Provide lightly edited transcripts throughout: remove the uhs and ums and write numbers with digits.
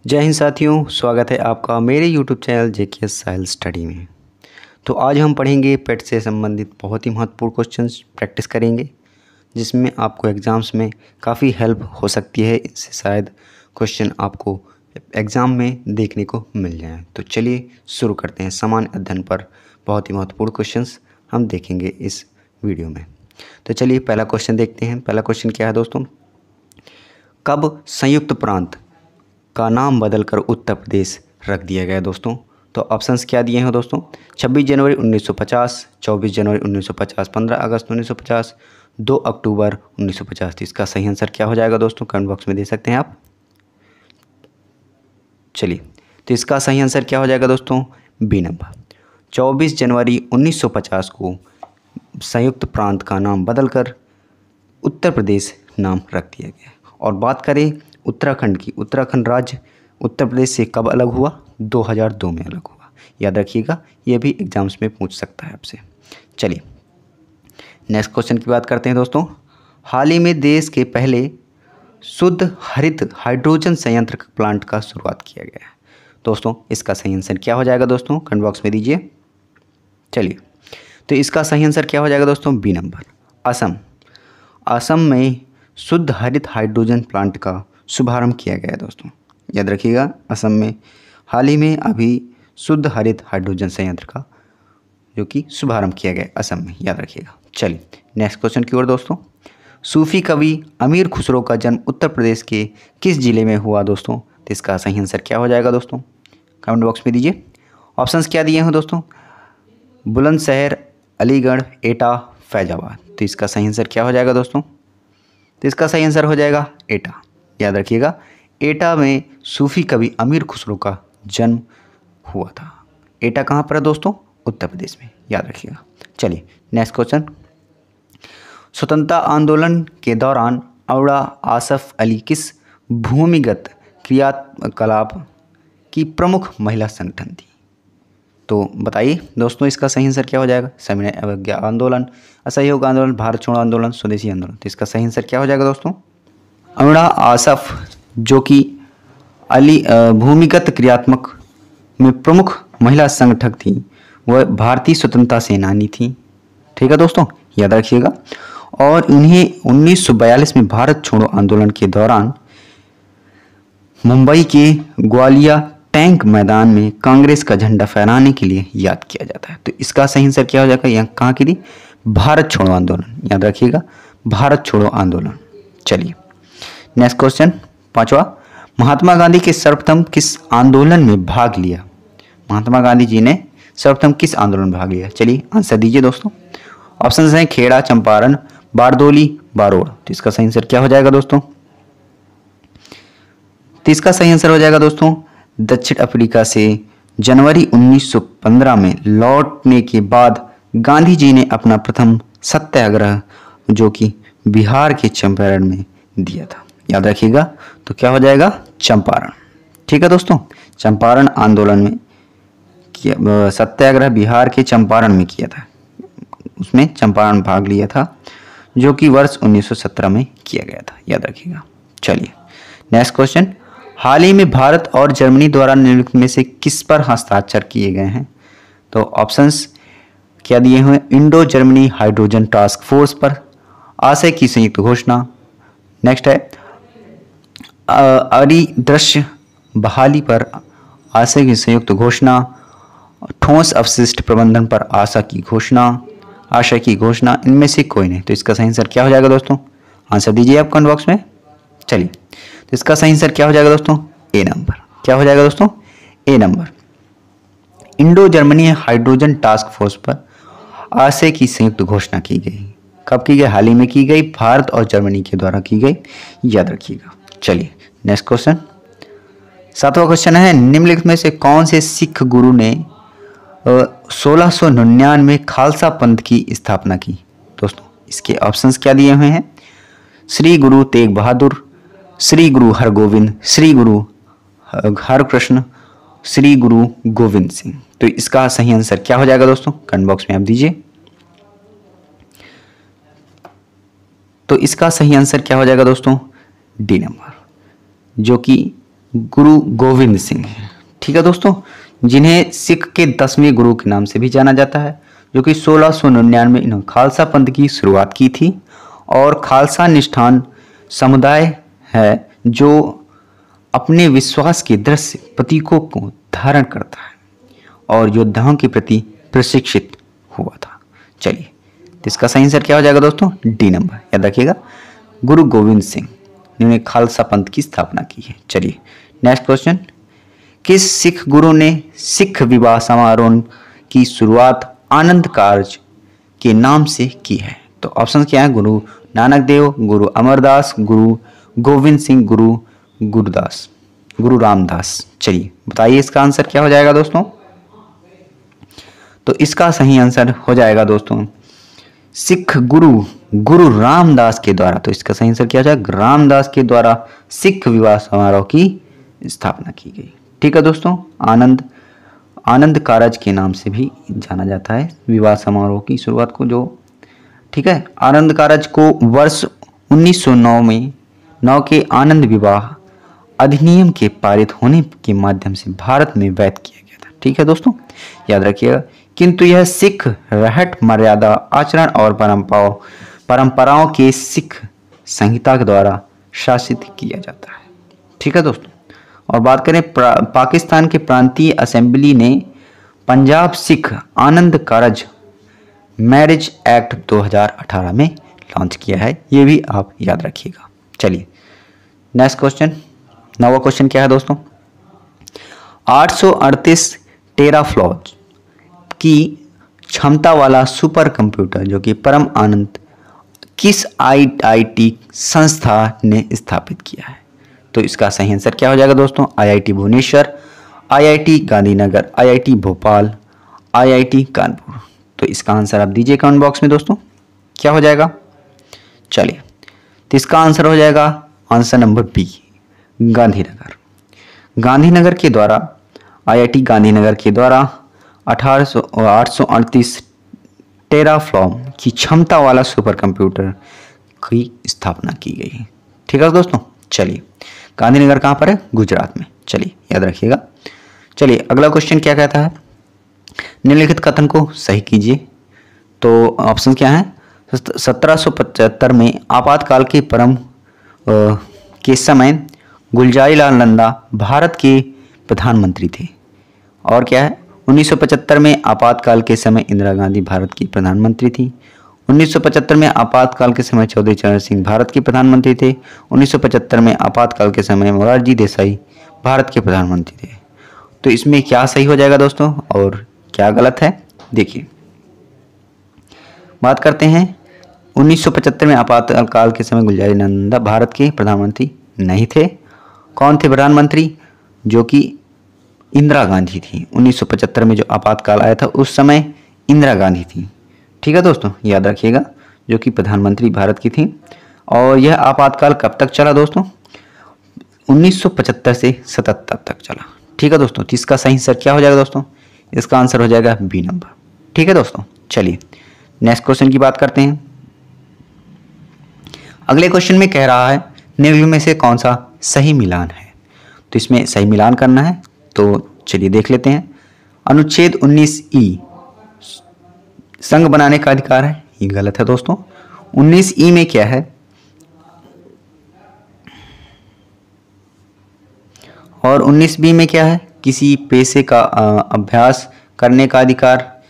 जय हिंद साथियों, स्वागत है आपका मेरे यूट्यूब चैनल जेकेएस साहिल स्टडी में। तो आज हम पढ़ेंगे पेट से संबंधित बहुत ही महत्वपूर्ण क्वेश्चंस प्रैक्टिस करेंगे, जिसमें आपको एग्ज़ाम्स में काफ़ी हेल्प हो सकती है। इससे शायद क्वेश्चन आपको एग्ज़ाम में देखने को मिल जाए। तो चलिए शुरू करते हैं। सामान्य अध्ययन पर बहुत ही महत्वपूर्ण क्वेश्चंस हम देखेंगे इस वीडियो में। तो चलिए पहला क्वेश्चन देखते हैं। पहला क्वेश्चन क्या है दोस्तों? कब संयुक्त प्रांत का नाम बदलकर उत्तर प्रदेश रख दिया गया दोस्तों? तो ऑप्शंस क्या दिए हैं दोस्तों? 26 जनवरी 1950, 24 जनवरी 1950, 15 अगस्त 1950, 2 अक्टूबर 1950। तो इसका सही आंसर क्या हो जाएगा दोस्तों? कमेंट बॉक्स में दे सकते हैं आप। चलिए, तो इसका सही आंसर क्या हो जाएगा दोस्तों? B number. 24 जनवरी 1950 को संयुक्त प्रांत का नाम बदलकर उत्तर प्रदेश नाम रख दिया गया। और बात करें उत्तराखंड की, उत्तराखंड राज्य उत्तर प्रदेश से कब अलग हुआ? 2002 में अलग हुआ। याद रखिएगा, ये भी एग्जाम्स में पूछ सकता है आपसे। चलिए नेक्स्ट क्वेश्चन की बात करते हैं दोस्तों। हाल ही में देश के पहले शुद्ध हरित हाइड्रोजन संयंत्र प्लांट का शुरुआत किया गया है दोस्तों। इसका सही आंसर क्या हो जाएगा दोस्तों? कमेंट बॉक्स में दीजिए। चलिए, तो इसका सही आंसर क्या हो जाएगा दोस्तों? B number, Assam. असम में शुद्ध हरित हाइड्रोजन प्लांट का शुभारंभ किया गया है दोस्तों। याद रखिएगा, असम में हाल ही में अभी शुद्ध हरित हाइड्रोजन संयंत्र का जो कि शुभारंभ किया गया है असम में। याद रखिएगा। चलिए नेक्स्ट क्वेश्चन की ओर दोस्तों। सूफी कवि अमीर खुसरो का जन्म उत्तर प्रदेश के किस जिले में हुआ दोस्तों? तो इसका सही आंसर क्या हो जाएगा दोस्तों? कमेंट बॉक्स में दीजिए। ऑप्शंस क्या दिए हैं दोस्तों? बुलंदशहर, अलीगढ़, एटा, फैजाबाद। तो इसका सही आंसर क्या हो जाएगा दोस्तों? तो इसका सही आंसर हो जाएगा एटा। याद रखिएगा, एटा में सूफी कवि अमीर खुसरो का जन्म हुआ था। एटा कहाँ पर है दोस्तों? उत्तर प्रदेश में। याद रखिएगा। चलिए नेक्स्ट क्वेश्चन। स्वतंत्रता आंदोलन के दौरान अवड़ा आसफ अली किस भूमिगत क्रियाकलाप की प्रमुख महिला संगठन थी? तो बताइए दोस्तों, इसका सही आंसर क्या हो जाएगा? सविनय अवज्ञा आंदोलन, असहयोग आंदोलन, भारत छोड़ो आंदोलन, स्वदेशी आंदोलन। तो इसका सही आंसर क्या हो जाएगा दोस्तों? अमड़ा आसफ जो कि भूमिगत क्रियात्मक में प्रमुख महिला संगठक थी, वह भारतीय स्वतंत्रता सेनानी थी। ठीक है दोस्तों, याद रखिएगा। और उन्हें 1942 में भारत छोड़ो आंदोलन के दौरान मुंबई के ग्वालिया टैंक मैदान में कांग्रेस का झंडा फहराने के लिए याद किया जाता है। तो इसका सही आंसर क्या हो जाएगा? यहाँ कहाँ की थी? भारत छोड़ो आंदोलन। याद रखिएगा, भारत छोड़ो आंदोलन। चलिए नेक्स्ट क्वेश्चन, पांचवा। महात्मा गांधी के सर्वप्रथम किस आंदोलन में भाग लिया? महात्मा गांधी जी ने सर्वप्रथम किस आंदोलन में भाग लिया? चलिए आंसर दीजिए दोस्तों। ऑप्शन हैं खेड़ा, चंपारण, बारदोली, बारोड़। तो इसका सही आंसर क्या हो जाएगा दोस्तों? तो इसका सही आंसर हो जाएगा दोस्तों, दक्षिण अफ्रीका से जनवरी 1915 में लौटने के बाद गांधी जी ने अपना प्रथम सत्याग्रह जो कि बिहार के चंपारण में दिया था। याद रखिएगा, तो क्या हो जाएगा? चंपारण। ठीक है दोस्तों, चंपारण आंदोलन में किया सत्याग्रह बिहार के चंपारण में किया था। उसमें चंपारण भाग लिया था, जो कि वर्ष 1917 में किया गया था। याद रखिएगा। चलिए नेक्स्ट क्वेश्चन। हाल ही में भारत और जर्मनी द्वारा निम्नलिखित में से किस पर हस्ताक्षर किए गए हैं? तो ऑप्शंस क्या दिए हुए? Indo Germany hydrogen task force पर आशय की संयुक्त घोषणा। नेक्स्ट है अरिदृश्य बहाली पर आशय की संयुक्त घोषणा। ठोस अपशिष्ट प्रबंधन पर आशय की घोषणा। इनमें से कोई नहीं। तो इसका सही आंसर क्या हो जाएगा दोस्तों? आंसर दीजिए आप कमेंट बॉक्स में। चलिए, तो इसका सही आंसर क्या हो जाएगा दोस्तों? A number. क्या हो जाएगा दोस्तों? A number. Indo Germany hydrogen task force पर आशय की संयुक्त घोषणा की गई। कब की गई? हाल ही में की गई, भारत और जर्मनी के द्वारा की गई। याद रखिएगा। चलिए नेक्स्ट क्वेश्चन, सातवां क्वेश्चन है। निम्नलिखित में से कौन से सिख गुरु ने 1699 में खालसा पंथ की स्थापना की? दोस्तों इसके ऑप्शंस क्या दिए हुए हैं? श्री गुरु तेग बहादुर, श्री गुरु हरगोविंद, श्री गुरु हरकृष्ण, श्री गुरु गोविंद सिंह। तो इसका सही आंसर क्या हो जाएगा दोस्तों? कमेंट बॉक्स में आप दीजिए। तो इसका सही आंसर क्या हो जाएगा दोस्तों? डी नंबर, जो कि गुरु गोविंद सिंह, ठीक है दोस्तों, जिन्हें सिख के 10वें गुरु के नाम से भी जाना जाता है, जो कि 1699 में इन्होंने खालसा पंथ की शुरुआत की थी। और खालसा निष्ठान समुदाय है जो अपने विश्वास के दृढ़ प्रतीकों को धारण करता है और योद्धाओं के प्रति प्रशिक्षित हुआ था। चलिए, तो इसका सही आंसर क्या हो जाएगा दोस्तों? डी नंबर, याद रखिएगा, गुरु गोविंद सिंह ने खालसा पंथ की स्थापना की है। चलिए नेक्स्ट क्वेश्चन, किस सिख गुरु ने सिख विवाह समारोह की शुरुआत आनंद कारज के नाम से की है? तो ऑप्शन क्या है? गुरु नानक देव, गुरु अमरदास, गुरु गोविंद सिंह, गुरु रामदास। चलिए बताइए इसका आंसर क्या हो जाएगा दोस्तों? तो इसका सही आंसर हो जाएगा दोस्तों सिख गुरु रामदास के द्वारा। तो इसका सही आंसर क्या हो जाएगा? रामदास के द्वारा सिख विवाह समारोह की स्थापना की गई। ठीक है दोस्तों, आनंद कारज के नाम से भी जाना जाता है विवाह समारोह की शुरुआत को, जो ठीक है। आनंद कारज को वर्ष 1909 में 9 के आनंद विवाह अधिनियम के पारित होने के माध्यम से भारत में वैध किया गया था। ठीक है दोस्तों, याद रखिएगा। किंतु यह सिख रहट मर्यादा आचरण और परंपराओं के सिख संहिता के द्वारा शासित किया जाता है। ठीक है दोस्तों, और बात करें पाकिस्तान के प्रांतीय असेंबली ने पंजाब सिख आनंद कारज मैरिज एक्ट 2018 में लॉन्च किया है, ये भी आप याद रखिएगा। चलिए नेक्स्ट क्वेश्चन, 9वां क्वेश्चन क्या है दोस्तों? 838 टेराफ्लॉप्स की क्षमता वाला सुपर कंप्यूटर जो कि परम आनंद किस आईआईटी संस्था ने स्थापित किया है? तो इसका सही आंसर क्या हो जाएगा दोस्तों? IIT Bhubaneswar, IIT Gandhinagar, IIT Bhopal, IIT Kanpur. तो इसका आंसर आप दीजिए कमेंट बॉक्स में दोस्तों, क्या हो जाएगा? चलिए, तो इसका आंसर हो जाएगा आंसर नंबर बी, गांधीनगर के द्वारा, आईआईटी गांधीनगर के द्वारा 838 टेराफ्लॉप की क्षमता वाला सुपर कंप्यूटर की स्थापना की गई है। ठीक है दोस्तों, चलिए गांधीनगर कहाँ पर है? गुजरात में। चलिए याद रखिएगा। चलिए अगला क्वेश्चन क्या कहता है? निम्नलिखित कथन को सही कीजिए। तो ऑप्शन क्या है? 1775 में आपातकाल के के समय गुलजारीलाल नंदा भारत के प्रधानमंत्री थे। और क्या है? 1975 में आपातकाल के समय इंदिरा गांधी भारत की प्रधानमंत्री थी। 1975 में आपातकाल के समय चौधरी चरण सिंह भारत के प्रधानमंत्री थे। 1975 में आपातकाल के समय मोरारजी देसाई भारत के प्रधानमंत्री थे। तो इसमें क्या सही हो जाएगा दोस्तों और क्या गलत है? देखिए, बात करते हैं 1975 में आपातकाल के समय गुलजारीलाल नंदा भारत के प्रधानमंत्री नहीं थे। कौन थे प्रधानमंत्री? जो कि इंदिरा गांधी थी। 1975 में जो आपातकाल आया था उस समय इंदिरा गांधी थी। ठीक है दोस्तों, याद रखिएगा, जो कि प्रधानमंत्री भारत की थी। और यह आपातकाल कब तक चला दोस्तों? 1975 से 77 तक चला। ठीक है दोस्तों, तो इसका सही आंसर क्या हो जाएगा दोस्तों? इसका आंसर हो जाएगा बी नंबर। ठीक है दोस्तों, चलिए नेक्स्ट क्वेश्चन की बात करते हैं। अगले क्वेश्चन में कह रहा है निम्न में से कौन सा सही मिलान है? तो इसमें सही मिलान करना है, तो चलिए देख लेते हैं। अनुच्छेद 19E संघ बनाने का अधिकार है, ये गलत है दोस्तों। 19E में क्या है? और 19B में क्या है? किसी पेशे का अभ्यास करने का अधिकार,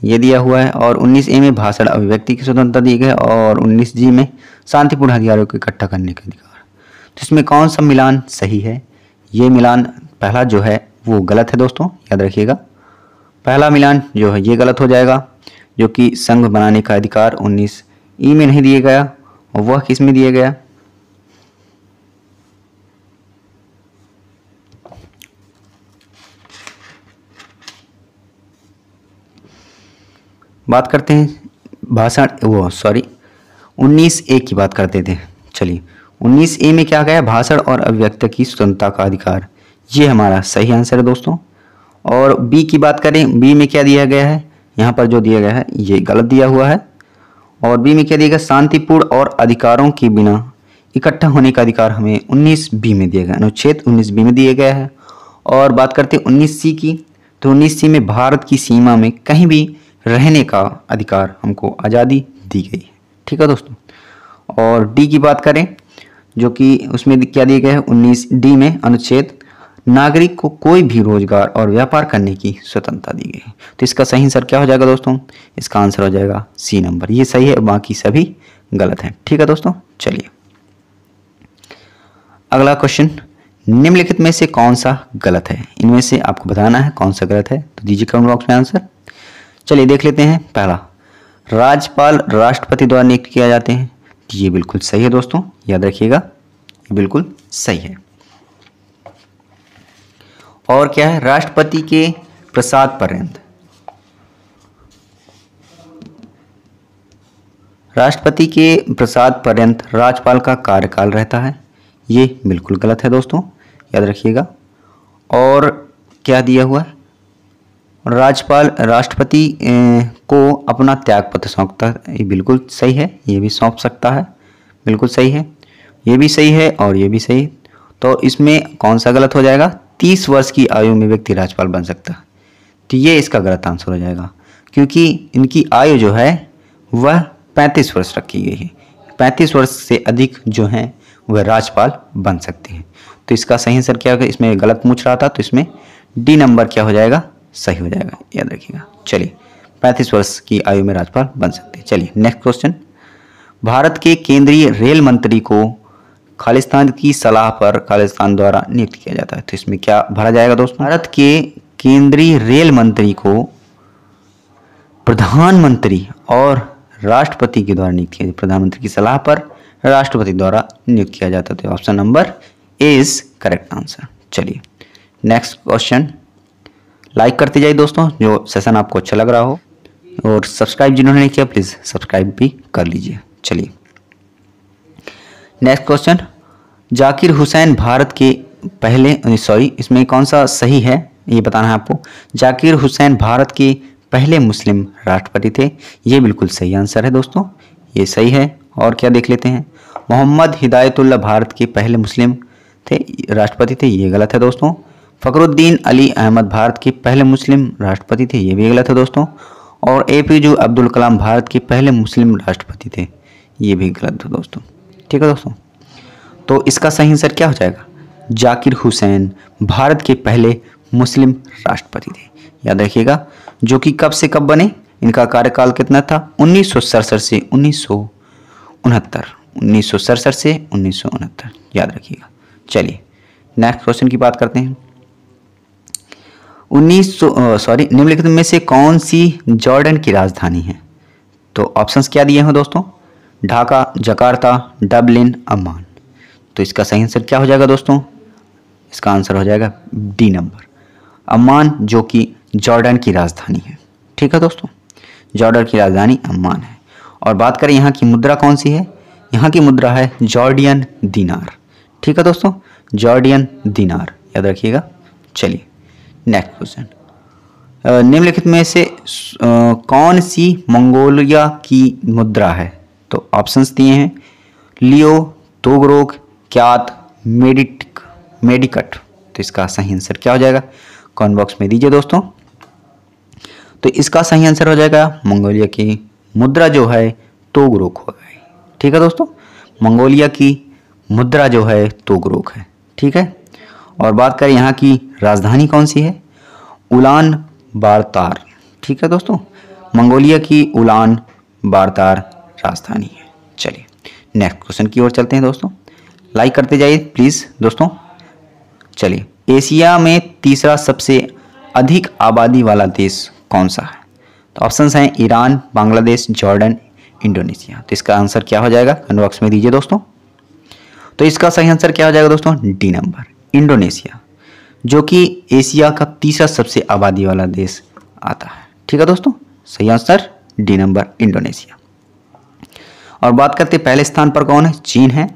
ये दिया हुआ है। और 19A में भाषण अभिव्यक्ति की स्वतंत्रता दी गई है। और 19G में शांतिपूर्ण हथियारों को इकट्ठा करने का अधिकार। तो इसमें कौन सा मिलान सही है? ये मिलान पहला जो है वो गलत है दोस्तों, याद रखिएगा। पहला मिलान जो है ये गलत हो जाएगा, जो कि संघ बनाने का अधिकार 19E में नहीं दिया गया। और वह किस में दिया गया? बात करते हैं 19A की बात करते थे। चलिए 19A में क्या गया? भाषण और अभिव्यक्ति की स्वतंत्रता का अधिकार, ये हमारा सही आंसर है दोस्तों। और बी की बात करें, बी में क्या दिया गया है? यहाँ पर जो दिया गया है ये गलत दिया हुआ है। और बी में क्या दिया गया? शांतिपूर्ण और अधिकारों के बिना इकट्ठा होने का अधिकार हमें 19B में दिया गया, अनुच्छेद 19B में दिया गया है। और बात करते हैं 19C की, तो 19C में भारत की सीमा में कहीं भी रहने का अधिकार हमको आज़ादी दी गई है। ठीक है दोस्तों। और डी की बात करें, जो कि उसमें क्या दिया गया है 19D में, अनुच्छेद नागरिक को कोई भी रोजगार और व्यापार करने की स्वतंत्रता दी गई है। तो इसका सही आंसर क्या हो जाएगा दोस्तों? इसका आंसर हो जाएगा सी नंबर, ये सही है, बाकी सभी गलत हैं। ठीक है दोस्तों। चलिए अगला क्वेश्चन, निम्नलिखित में से कौन सा गलत है? इनमें से आपको बताना है कौन सा गलत है, तो दीजिए कमेंट बॉक्स में आंसर। चलिए देख लेते हैं। पहला, राज्यपाल राष्ट्रपति द्वारा नियुक्त किया जाते हैं, ये बिल्कुल सही है दोस्तों, याद रखिएगा, ये बिल्कुल सही है। और क्या है, राष्ट्रपति के प्रसाद पर्यंत, राष्ट्रपति के प्रसाद पर्यंत राज्यपाल का कार्यकाल रहता है, ये बिल्कुल गलत है दोस्तों, याद रखिएगा। और क्या दिया हुआ है, राज्यपाल राष्ट्रपति को अपना त्यागपत्र सौंपता है, ये बिल्कुल सही है, ये भी सौंप सकता है, बिल्कुल सही है, ये भी सही है और ये भी सही। तो इसमें कौन सा गलत हो जाएगा? 30 वर्ष की आयु में व्यक्ति राज्यपाल बन सकता है, तो ये इसका गलत आंसर हो जाएगा, क्योंकि इनकी आयु जो है वह 35 वर्ष रखी गई है। 35 वर्ष से अधिक जो हैं वह राज्यपाल बन सकते हैं। तो इसका सही आंसर क्या होगा? इसमें गलत पूछ रहा था, तो इसमें डी नंबर क्या हो जाएगा? सही हो जाएगा, याद रखिएगा। चलिए 35 वर्ष की आयु में राज्यपाल बन सकते हैं। चलिए नेक्स्ट क्वेश्चन, भारत के केंद्रीय रेल मंत्री को खालिस्तान की सलाह पर खालिस्तान द्वारा नियुक्त किया जाता है, तो इसमें क्या भरा जाएगा दोस्तों? भारत के केंद्रीय रेल मंत्री को प्रधानमंत्री और राष्ट्रपति के द्वारा नियुक्त किया, प्रधानमंत्री की सलाह पर राष्ट्रपति द्वारा नियुक्त किया जाता है, तो option number A is correct answer. चलिए नेक्स्ट क्वेश्चन, लाइक करते जाइए दोस्तों जो सेशन आपको अच्छा लग रहा हो, और सब्सक्राइब जिन्होंने नहीं किया प्लीज़ सब्सक्राइब भी कर लीजिए। चलिए नेक्स्ट क्वेश्चन, जाकिर हुसैन भारत के पहले, इसमें कौन सा सही है ये बताना है आपको। जाकिर हुसैन भारत के पहले मुस्लिम राष्ट्रपति थे, ये बिल्कुल सही आंसर है दोस्तों, ये सही है। और क्या देख लेते हैं, मोहम्मद हिदायतुल्लाह भारत के पहले मुस्लिम थे राष्ट्रपति थे, ये गलत है दोस्तों। फखरुद्दीन अली अहमद भारत के पहले मुस्लिम राष्ट्रपति थे, ये भी गलत है दोस्तों। और APJ अब्दुल कलाम भारत के पहले मुस्लिम राष्ट्रपति थे, ये भी गलत है दोस्तों। ठीक है दोस्तों, तो इसका सही आंसर क्या हो जाएगा? जाकिर हुसैन भारत के पहले मुस्लिम राष्ट्रपति थे, याद रखिएगा, जो कि कब से कब बने, इनका कार्यकाल कितना था? 1967 से 1969, 1967 से 1969, याद रखिएगा। चलिए नेक्स्ट क्वेश्चन की बात करते हैं। निम्नलिखित में से कौन सी जॉर्डन की राजधानी है? तो ऑप्शंस क्या दिए हैं दोस्तों? Dhaka, Jakarta, Dublin, Amman. तो इसका सही आंसर क्या हो जाएगा दोस्तों? इसका आंसर हो जाएगा डी नंबर, अम्मान, जो कि जॉर्डन की राजधानी है। ठीक है दोस्तों, जॉर्डन की राजधानी अम्मान है। और बात करें यहाँ की मुद्रा कौन सी है, यहाँ की मुद्रा है जॉर्डियन दिनार। ठीक है दोस्तों, जॉर्डियन दिनार, याद रखिएगा। चलिए नेक्स्ट क्वेश्चन, निम्नलिखित में से कौन सी मंगोलिया की मुद्रा है? तो ऑप्शंस दिए हैं, लियो, तोगरोक, क्यात, मेडिकट। तो इसका सही आंसर क्या हो जाएगा? कमेंट बॉक्स में दीजिए दोस्तों। तो इसका सही आंसर हो जाएगा मंगोलिया की मुद्रा जो है तोगरोक हो गई। ठीक है दोस्तों, मंगोलिया की मुद्रा जो है तोगरोक है। ठीक है, और बात करें यहाँ की राजधानी कौन सी है? उलान बारतार। ठीक है दोस्तों, मंगोलिया की उलान बारतार राजधानी है। चलिए नेक्स्ट क्वेश्चन की ओर चलते हैं दोस्तों, लाइक करते जाइए प्लीज़ दोस्तों। चलिए, एशिया में तीसरा सबसे अधिक आबादी वाला देश कौन सा है? तो ऑप्शंस हैं ईरान, बांग्लादेश, जॉर्डन, इंडोनेशिया। तो इसका आंसर क्या हो जाएगा? कमेंट बॉक्स में दीजिए दोस्तों। तो इसका सही आंसर क्या हो जाएगा दोस्तों? डी नंबर, इंडोनेशिया, जो कि एशिया का तीसरा सबसे आबादी वाला देश आता है। ठीक है दोस्तों, सही आंसर डी नंबर, इंडोनेशिया। और बात करते हैं पहले स्थान पर कौन है? चीन है,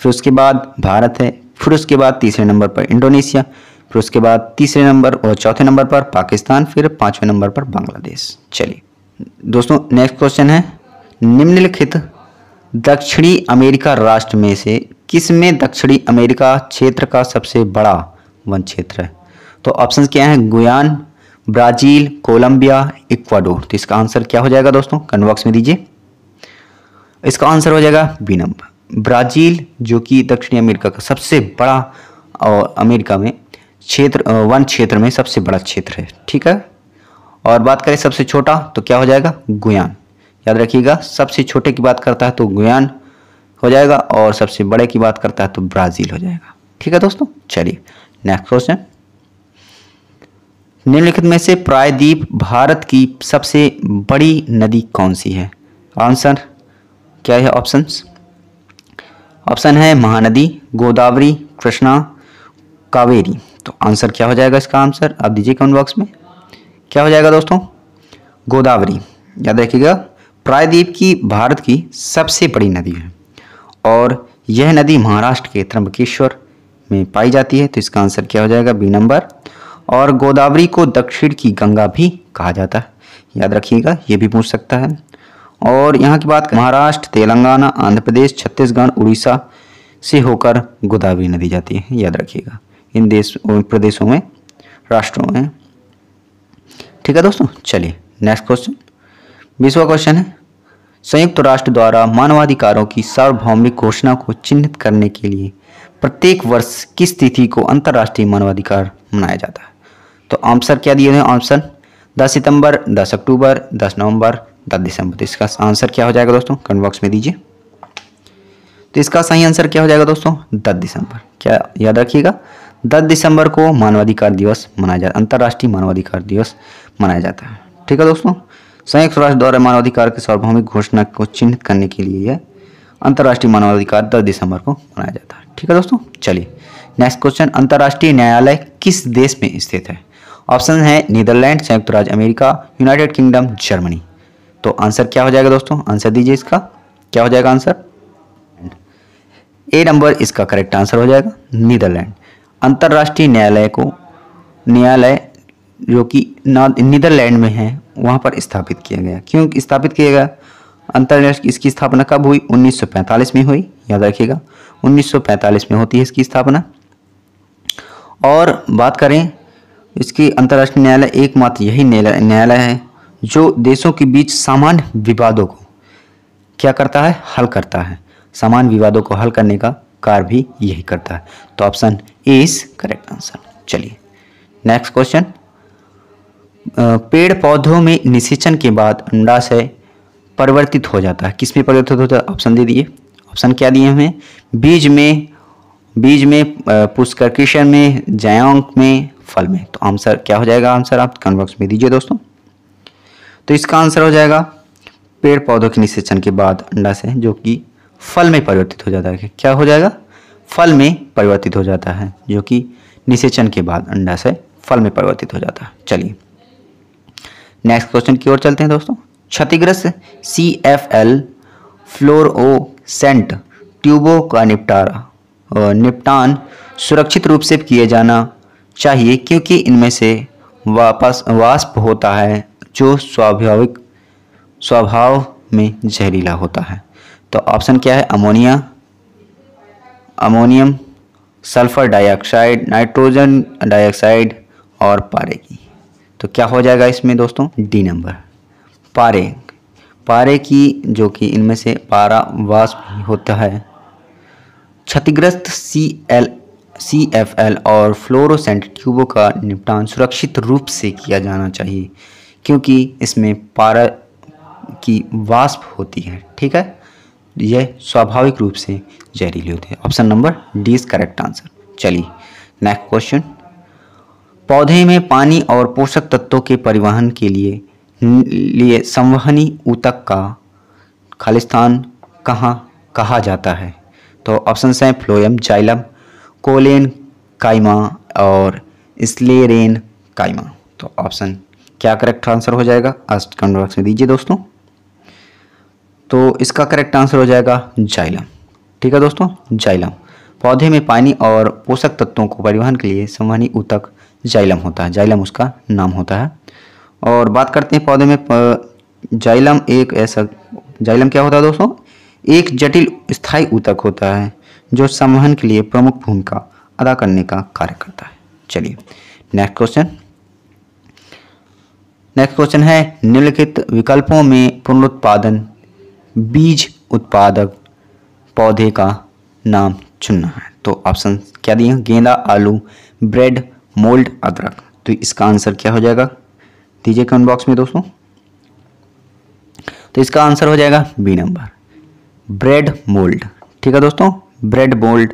फिर उसके बाद भारत है, फिर उसके बाद तीसरे नंबर पर इंडोनेशिया, फिर उसके बाद तीसरे नंबर और चौथे नंबर पर पाकिस्तान, फिर पांचवें नंबर पर बांग्लादेश। चलिए दोस्तों नेक्स्ट क्वेश्चन है, निम्नलिखित दक्षिणी अमेरिका राष्ट्र में से किस में दक्षिणी अमेरिका क्षेत्र का सबसे बड़ा वन क्षेत्र है? तो ऑप्शन क्या है? गुयान, ब्राजील, कोलंबिया, इक्वाडोर। तो इसका आंसर क्या हो जाएगा दोस्तों? कमेंट बॉक्स में दीजिए। इसका आंसर हो जाएगा बी नंबर, ब्राजील, जो कि दक्षिणी अमेरिका का सबसे बड़ा और अमेरिका में क्षेत्र वन क्षेत्र में सबसे बड़ा क्षेत्र है। ठीक है। और बात करें सबसे छोटा तो क्या हो जाएगा? गुयान। याद रखिएगा, सबसे छोटे की बात करता है तो गुयान हो जाएगा और सबसे बड़े की बात करता है तो ब्राजील हो जाएगा। ठीक है दोस्तों। चलिए नेक्स्ट क्वेश्चन, निम्नलिखित में से प्रायद्वीप भारत की सबसे बड़ी नदी कौन सी है? आंसर क्या है? ऑप्शन है महानदी, गोदावरी, कृष्णा, कावेरी। तो आंसर क्या हो जाएगा? इसका आंसर आप दीजिए कमेंट बॉक्स में। क्या हो जाएगा दोस्तों? गोदावरी। याद रखिएगा, प्रायद्वीप की भारत की सबसे बड़ी नदी है और यह नदी महाराष्ट्र के त्र्यंबकेश्वर में पाई जाती है। तो इसका आंसर क्या हो जाएगा? B number. और गोदावरी को दक्षिण की गंगा भी कहा जाता है। याद रखिएगा, ये भी पूछ सकता है। और यहाँ की बात महाराष्ट्र, तेलंगाना, आंध्र प्रदेश, छत्तीसगढ़, उड़ीसा से होकर गोदावरी नदी जाती है। याद रखिएगा, इन प्रदेशों में, राष्ट्रों में। ठीक है दोस्तों। चलिए नेक्स्ट क्वेश्चन, 20वां क्वेश्चन है, संयुक्त राष्ट्र द्वारा मानवाधिकारों की सार्वभौमिक घोषणा को चिन्हित करने के लिए प्रत्येक वर्ष किस तिथि को अंतर्राष्ट्रीय मानवाधिकार मनाया जाता है? तो आंसर क्या दिए हैं? ऑप्शन 10 सितंबर, 10 अक्टूबर, 10 नवंबर, 10 दिसंबर। तो इसका आंसर क्या हो जाएगा दोस्तों? कमेंट बॉक्स में दीजिए। तो इसका सही आंसर क्या हो जाएगा दोस्तों? 10 दिसंबर। क्या याद रखिएगा, 10 दिसंबर को मानवाधिकार दिवस मनाया जाता है, अंतर्राष्ट्रीय मानवाधिकार दिवस मनाया जाता है। ठीक है दोस्तों। संयुक्त राष्ट्र द्वारा मानवाधिकार की सार्वभौमिक घोषणा को चिन्हित करने के लिए यह अंतर्राष्ट्रीय मानवाधिकार 10 दिसंबर को मनाया जाता है। ठीक है दोस्तों। चलिए नेक्स्ट क्वेश्चन, अंतर्राष्ट्रीय न्यायालय किस देश में स्थित है? ऑप्शन है नीदरलैंड, संयुक्त राज्य अमेरिका, यूनाइटेड किंगडम, जर्मनी। तो आंसर क्या हो जाएगा दोस्तों? आंसर दीजिए इसका। क्या हो जाएगा आंसर? ए नंबर इसका करेक्ट आंसर हो जाएगा, नीदरलैंड। अंतर्राष्ट्रीय न्यायालय जो कि नीदरलैंड में है, वहाँ पर स्थापित किया गया। क्यों स्थापित किया गया? अंतर्राष्ट्रीय इसकी स्थापना कब हुई? 1945 में हुई। याद रखिएगा, 1945 में होती है इसकी स्थापना। और बात करें इसकी, अंतर्राष्ट्रीय न्यायालय एकमात्र यही न्यायालय है जो देशों के बीच सामान्य विवादों को क्या करता है? हल करता है। सामान्य विवादों को हल करने का कार्य भी यही करता है। तो option A is correct answer. चलिए नेक्स्ट क्वेश्चन, पेड़ पौधों में निषेचन के बाद अंडाशय परिवर्तित हो जाता है, किस में परिवर्तित होता है? ऑप्शन दे दिए। ऑप्शन क्या दिए हमें? बीज में, पुष्करकिशन में, जायंक में, फल में। तो आंसर क्या हो जाएगा? आंसर आप कमेंट बॉक्स में दीजिए दोस्तों। तो इसका आंसर हो जाएगा पेड़ पौधों के निषेचन के बाद अंडाशय जो कि फल में परिवर्तित हो जाता है। क्या हो जाएगा? फल में परिवर्तित हो जाता है, जो कि निषेचन के बाद अंडाशय फल में परिवर्तित हो जाता है। चलिए नेक्स्ट क्वेश्चन की ओर चलते हैं दोस्तों। क्षतिग्रस्त CFL फ्लोरोसेंट ट्यूबों का निपटान सुरक्षित रूप से किया जाना चाहिए क्योंकि इनमें से वाष्प होता है जो स्वभाव में जहरीला होता है। तो ऑप्शन क्या है? Ammonium, sulphur dioxide, nitrogen dioxide और पारे की। तो क्या हो जाएगा इसमें दोस्तों? डी नंबर, पारे की, जो कि इनमें से पारा वाष्प होता है। क्षतिग्रस्त CFL और फ्लोरोसेंट ट्यूबों का निपटान सुरक्षित रूप से किया जाना चाहिए क्योंकि इसमें पारा की वाष्प होती है। ठीक है, यह स्वाभाविक रूप से जहरीली होती है। Option number D is correct answer. चलिए नेक्स्ट क्वेश्चन, पौधे में पानी और पोषक तत्वों के परिवहन के लिए संवहनी ऊतक का खालिस्तान कहा जाता है? तो ऑप्शन हैं फ्लोएम, जाइलम, कोलेन काइमा और स्लेरेन काइमा। तो ऑप्शन क्या करेक्ट आंसर हो जाएगा? आज कमेंट बॉक्स में दीजिए दोस्तों। तो इसका करेक्ट आंसर हो जाएगा जाइलम। ठीक है दोस्तों, जाइलम। पौधे में पानी और पोषक तत्वों को परिवहन के लिए संवहनी ऊतक जाइलम होता है, जाइलम उसका नाम होता है। और बात करते हैं पौधे में जाइलम क्या होता है दोस्तों? एक जटिल स्थायी ऊतक होता है जो संवहन के लिए प्रमुख भूमिका अदा करने का कार्य करता है। चलिए नेक्स्ट क्वेश्चन है निम्नलिखित विकल्पों में पुनरुत्पादन बीज उत्पादक पौधे का नाम चुनना है। तो ऑप्शन क्या दिए हैं? गेंदा, आलू, ब्रेड, मोल्ड, अदरक। तो इसका आंसर क्या हो जाएगा दीजिए कमेंट बॉक्स में दोस्तों। तो इसका आंसर हो जाएगा बी नंबर, ब्रेड मोल्ड। ठीक है दोस्तों, ब्रेड मोल्ड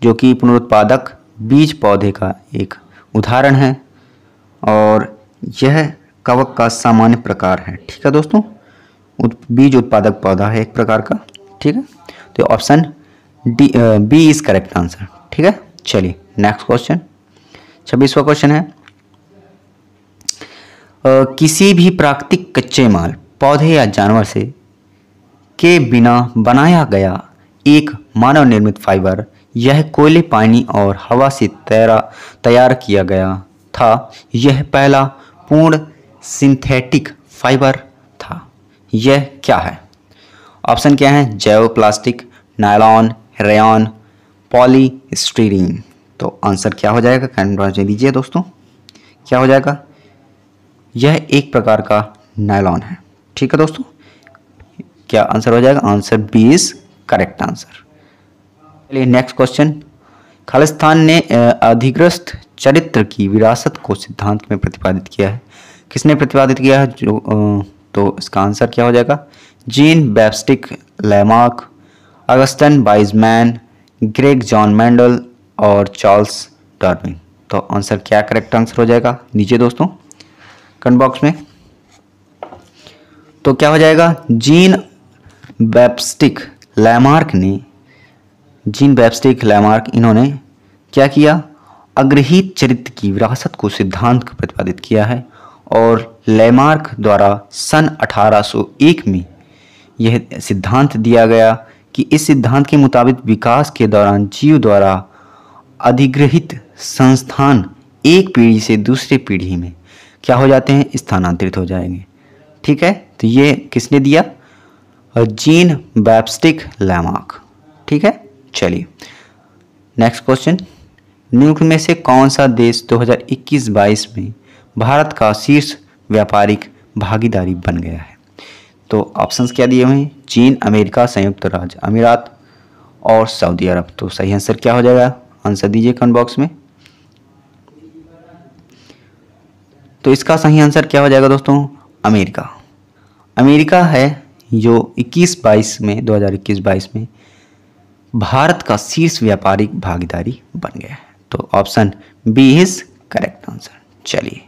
जो कि पुनरुत्पादक बीज पौधे का एक उदाहरण है और यह कवक का सामान्य प्रकार है। ठीक है दोस्तों, बीज उत्पादक पौधा है एक प्रकार का। ठीक है, तो option D B is correct answer. ठीक है, चलिए नेक्स्ट क्वेश्चन 26वां क्वेश्चन है किसी भी प्राकृतिक कच्चे माल पौधे या जानवर से के बिना बनाया गया एक मानव निर्मित फाइबर, यह कोयले, पानी और हवा से तैयार किया गया था। यह पहला पूर्ण सिंथेटिक फाइबर था। यह क्या है? ऑप्शन क्या है? जैव प्लास्टिक, नायलॉन, रेयॉन, पॉलीस्टीरीन। तो आंसर क्या हो जाएगा कमेंट बॉक्स में दीजिए दोस्तों, क्या हो जाएगा? यह एक प्रकार का नायलॉन है। ठीक है दोस्तों, क्या आंसर हो जाएगा? Answer B is correct answer. चलिए नेक्स्ट क्वेश्चन, खालिस्तान ने अधिग्रस्त चरित्र की विरासत को सिद्धांत में प्रतिपादित किया है। किसने प्रतिपादित किया है? तो इसका आंसर क्या हो जाएगा? Jean Baptiste Lamarck, August Weismann, Gregor Johann Mendel और चार्ल्स डार्विन। तो आंसर क्या करेक्ट आंसर हो जाएगा नीचे दोस्तों कमेंट बॉक्स में। तो क्या हो जाएगा? जीन बैप्टिस्ट लैमार्क इन्होंने क्या किया? अग्रहीत चरित्र की विरासत को सिद्धांत को प्रतिपादित किया है और लैमार्क द्वारा सन 1801 में यह सिद्धांत दिया गया कि इस सिद्धांत के मुताबिक विकास के दौरान जीव द्वारा अधिग्रहित संस्थान एक पीढ़ी से दूसरी पीढ़ी में क्या हो जाते हैं? स्थानांतरित हो जाएंगे। ठीक है, तो ये किसने दिया? Gene Baptiste Lamarck. ठीक है, चलिए नेक्स्ट क्वेश्चन, निम्न में से कौन सा देश 2021-22 में भारत का शीर्ष व्यापारिक भागीदारी बन गया है? तो ऑप्शंस क्या दिए हुए हैं? चीन, अमेरिका, संयुक्त राज्य अमीरात और सऊदी अरब। तो सही आंसर क्या हो जाएगा? आंसर दीजिए कमेंट बॉक्स में। तो इसका सही आंसर क्या हो जाएगा दोस्तों? अमेरिका। अमेरिका है जो 2021-22 में भारत का शीर्ष व्यापारिक भागीदारी बन गया है। तो option B is correct answer. चलिए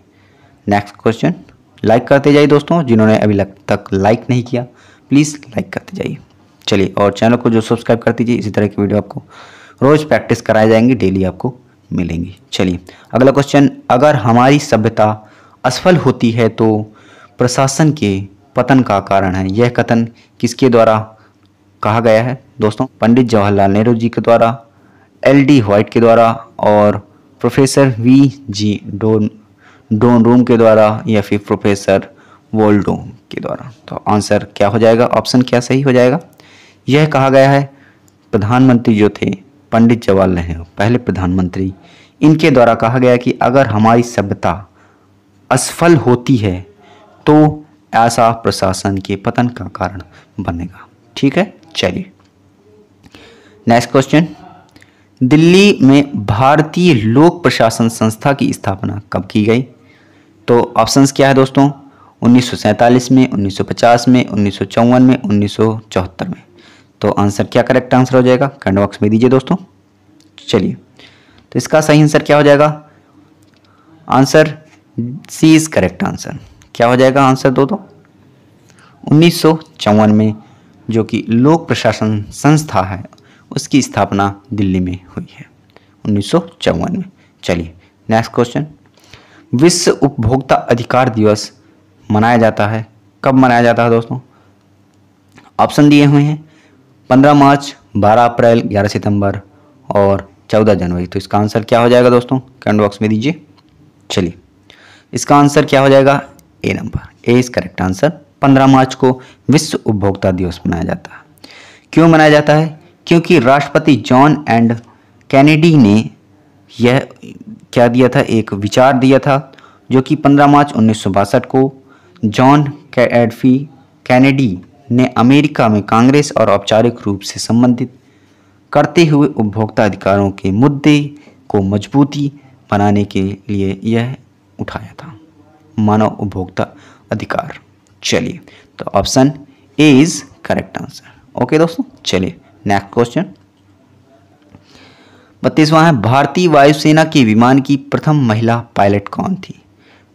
नेक्स्ट क्वेश्चन, लाइक करते जाइए दोस्तों, जिन्होंने अभी तक लाइक नहीं किया प्लीज़ लाइक करते जाइए। चलिए और चैनल को जो सब्सक्राइब कर दीजिए, इसी तरह की वीडियो आपको रोज़ प्रैक्टिस कराए जाएंगे, डेली आपको मिलेंगी। चलिए अगला क्वेश्चन, अगर हमारी सभ्यता असफल होती है तो प्रशासन के पतन का कारण है, यह कथन किसके द्वारा कहा गया है दोस्तों? पंडित जवाहरलाल नेहरू जी के द्वारा, एल.डी. व्हाइट के द्वारा और प्रोफेसर वी.जी. डोनरूम के द्वारा या फिर प्रोफेसर वोल्डोम के द्वारा। तो आंसर क्या हो जाएगा? ऑप्शन क्या सही हो जाएगा? यह कहा गया है प्रधानमंत्री जो थे पंडित जवाहरलाल नेहरू, पहले प्रधानमंत्री, इनके द्वारा कहा गया कि अगर हमारी सभ्यता असफल होती है तो ऐसा प्रशासन के पतन का कारण बनेगा। ठीक है, चलिए नेक्स्ट क्वेश्चन, दिल्ली में भारतीय लोक प्रशासन संस्था की स्थापना कब की गई? तो ऑप्शंस क्या है दोस्तों? 1947 में, 1950 में, 1954 में, 1974 में। तो आंसर क्या करेक्ट आंसर हो जाएगा कमेंट बॉक्स में दीजिए दोस्तों। चलिए तो इसका सही आंसर क्या हो जाएगा? Answer C is correct answer. क्या हो जाएगा आंसर दोस्तों? 1954 में जो कि लोक प्रशासन संस्था है उसकी स्थापना दिल्ली में हुई है 1954 में। चलिए नेक्स्ट क्वेश्चन, विश्व उपभोक्ता अधिकार दिवस मनाया जाता है, कब मनाया जाता है दोस्तों? ऑप्शन दिए हुए हैं 15 मार्च, 12 अप्रैल, 11 सितंबर और 14 जनवरी। तो इसका आंसर क्या हो जाएगा दोस्तों कमेंट बॉक्स में दीजिए। चलिए इसका आंसर क्या हो जाएगा? A number, A is correct answer. 15 मार्च को विश्व उपभोक्ता दिवस मनाया जाता है। क्यों मनाया जाता है? क्योंकि राष्ट्रपति जॉन एंड कैनेडी ने यह क्या दिया था, एक विचार दिया था, जो कि 15 मार्च 1962 को जॉन एडफी कैनेडी ने अमेरिका में कांग्रेस और औपचारिक रूप से संबंधित करते हुए उपभोक्ता अधिकारों के मुद्दे को मजबूती बनाने के लिए यह उठाया था, मानव उपभोक्ता अधिकार। चलिए, तो option A is correct answer. Okay दोस्तों, चलिए नेक्स्ट क्वेश्चन 32वां है, भारतीय वायुसेना के विमान की प्रथम महिला पायलट कौन थी?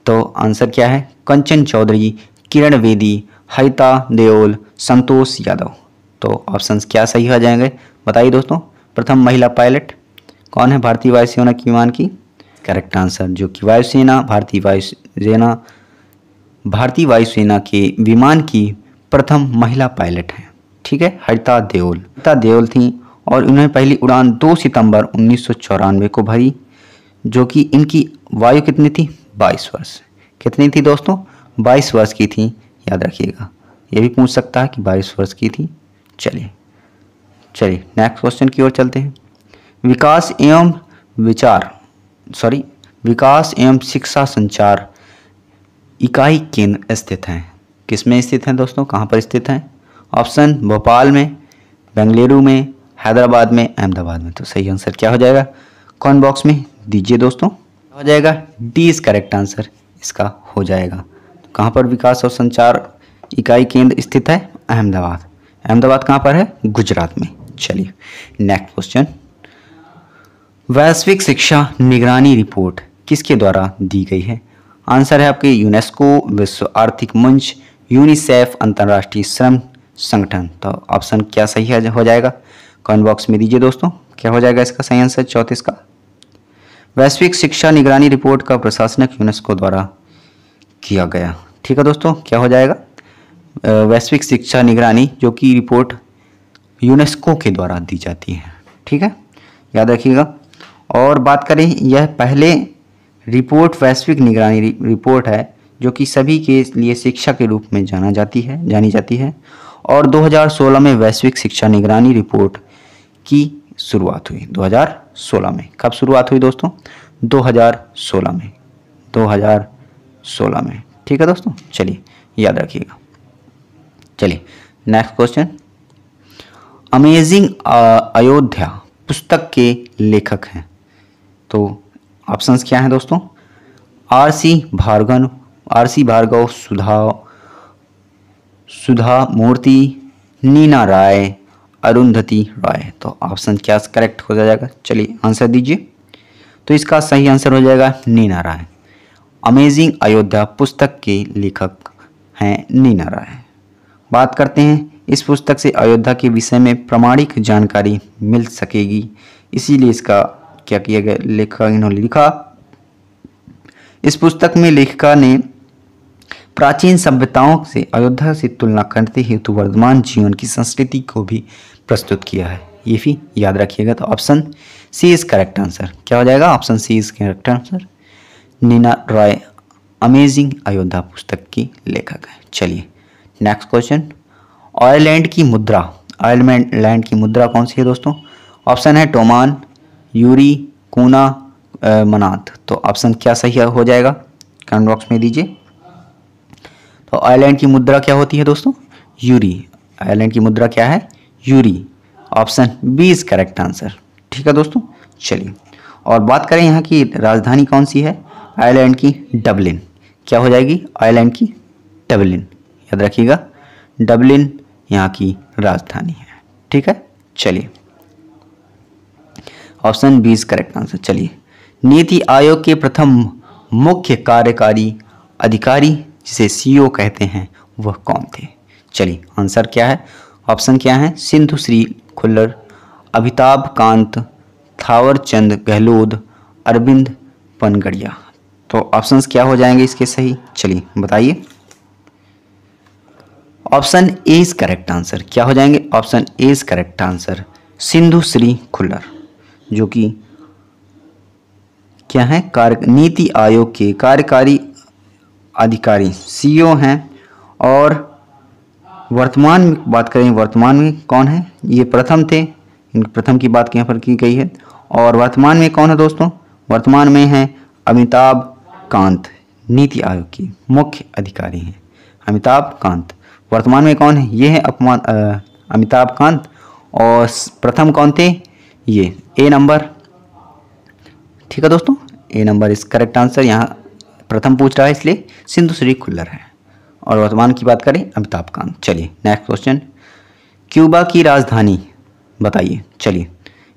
तो आंसर क्या है? कंचन चौधरी, किरण बेदी, हरिता देओल, संतोष यादव। तो ऑप्शंस क्या सही हो जाएंगे बताइए दोस्तों। प्रथम महिला पायलट कौन है भारतीय वायुसेना के विमान की? करेक्ट आंसर, जो कि भारतीय वायुसेना के विमान की प्रथम महिला पायलट हैं, ठीक है, हरिता देओल थी और उन्होंने पहली उड़ान 2 सितंबर 1994 को भरी, जो कि इनकी वायु कितनी थी? 22 वर्ष। कितनी थी दोस्तों? 22 वर्ष की थी, याद रखिएगा, ये भी पूछ सकता है कि 22 वर्ष की थी। चलिए नेक्स्ट क्वेश्चन की ओर चलते हैं। विकास एवं शिक्षा संचार इकाई केंद्र स्थित हैं, किसमें स्थित हैं दोस्तों? कहाँ पर स्थित हैं? ऑप्शन भोपाल में, बेंगलुरु में, हैदराबाद में, अहमदाबाद में। तो सही आंसर क्या हो जाएगा? कौन बॉक्स में दीजिए दोस्तों। हो जाएगा डी इज करेक्ट आंसर इसका हो जाएगा। तो कहाँ पर विकास और संचार इकाई केंद्र स्थित है? अहमदाबाद कहाँ पर है? गुजरात में। चलिए नेक्स्ट क्वेश्चन, वैश्विक शिक्षा निगरानी रिपोर्ट किसके द्वारा दी गई है? आंसर है आपके यूनेस्को, विश्व आर्थिक मंच, यूनिसेफ, अंतर्राष्ट्रीय श्रम संगठन। तो ऑप्शन क्या सही हो जाएगा? कमेंट बॉक्स में दीजिए दोस्तों, क्या हो जाएगा इसका सही आंसर 34 का? वैश्विक शिक्षा निगरानी रिपोर्ट का प्रशासनिक यूनेस्को द्वारा किया गया। ठीक है दोस्तों, क्या हो जाएगा? वैश्विक शिक्षा निगरानी जो कि रिपोर्ट यूनेस्को के द्वारा दी जाती है, ठीक है, याद रखिएगा। और बात करें, यह पहले रिपोर्ट वैश्विक निगरानी रिपोर्ट है जो कि सभी के लिए शिक्षा के रूप में जानी जाती है। और 2016 में वैश्विक शिक्षा निगरानी रिपोर्ट की शुरुआत हुई। 2016 में कब शुरुआत हुई दोस्तों? 2016 में, ठीक है दोस्तों, चलिए याद रखिएगा। चलिए नेक्स्ट क्वेश्चन, अमेजिंग अयोध्या पुस्तक के लेखक हैं। तो ऑप्शंस क्या हैं दोस्तों? आर.सी. भार्गव, सुधा मूर्ति, नीना राय, अरुंधति राय। तो ऑप्शन क्या करेक्ट हो जाएगा? चलिए आंसर दीजिए। तो इसका सही आंसर हो जाएगा नीना राय। अमेजिंग अयोध्या पुस्तक के लेखक हैं नीना राय। बात करते हैं, इस पुस्तक से अयोध्या के विषय में प्रामाणिक जानकारी मिल सकेगी, इसीलिए इसका क्या किया गया, इन्होंने लिखा। इस पुस्तक में लेखिका ने प्राचीन सभ्यताओं से अयोध्या से तुलना करते हेतु वर्तमान जीवन की संस्कृति को भी प्रस्तुत किया है, ये भी याद रखिएगा। तो option C is correct answer. क्या हो जाएगा? Option C is correct answer. Neena Rai amazing Ayodhya पुस्तक की लेखक है। चलिए नेक्स्ट क्वेश्चन, आयरलैंड की मुद्रा कौन सी है दोस्तों? ऑप्शन है टोमान, यूरी, कूना, मनात। तो ऑप्शन क्या सही हो जाएगा? कमेंट बॉक्स में दीजिए। तो आयरलैंड की मुद्रा क्या होती है दोस्तों? यूरी। आयरलैंड की मुद्रा क्या है? Euro. Option B is correct answer, ठीक है दोस्तों। चलिए और बात करें यहाँ की राजधानी कौन सी है? आयरलैंड की डबलिन। क्या हो जाएगी? आयरलैंड की डबलिन, याद रखिएगा, डबलिन यहाँ की राजधानी है, ठीक है। चलिए option B is correct answer. चलिए, नीति आयोग के प्रथम मुख्य कार्यकारी अधिकारी जिसे सीईओ कहते हैं वह कौन थे? चलिए आंसर क्या है? ऑप्शन क्या है? सिंधु श्री खुल्लर, अमिताभ कांत, थावर चंद गहलोत, अरविंद पनगड़िया। तो ऑप्शंस क्या हो जाएंगे इसके सही? चलिए बताइए। Option A is correct answer. क्या हो जाएंगे? Option A is correct answer, Sindhu Shri Khullar, जो कि क्या है? नीति आयोग के कार्यकारी अधिकारी सीईओ हैं और वर्तमान में बात करें, वर्तमान में कौन है, ये प्रथम थे, इन प्रथम की बात यहाँ पर की गई है। और वर्तमान में कौन है दोस्तों, वर्तमान में है अमिताभ कांत, नीति आयोग की मुख्य अधिकारी हैं अमिताभ कांत। वर्तमान में कौन है, ये है अमिताभ कांत। और प्रथम कौन थे, ये ए नंबर, ठीक है दोस्तों, ए नंबर इस करेक्ट आंसर। यहाँ प्रथम पूछ रहा है इसलिए सिंधु श्री खुल्लर है। और वर्तमान की बात करें अमिताभ कांत। चलिए नेक्स्ट क्वेश्चन, क्यूबा की राजधानी बताइए। चलिए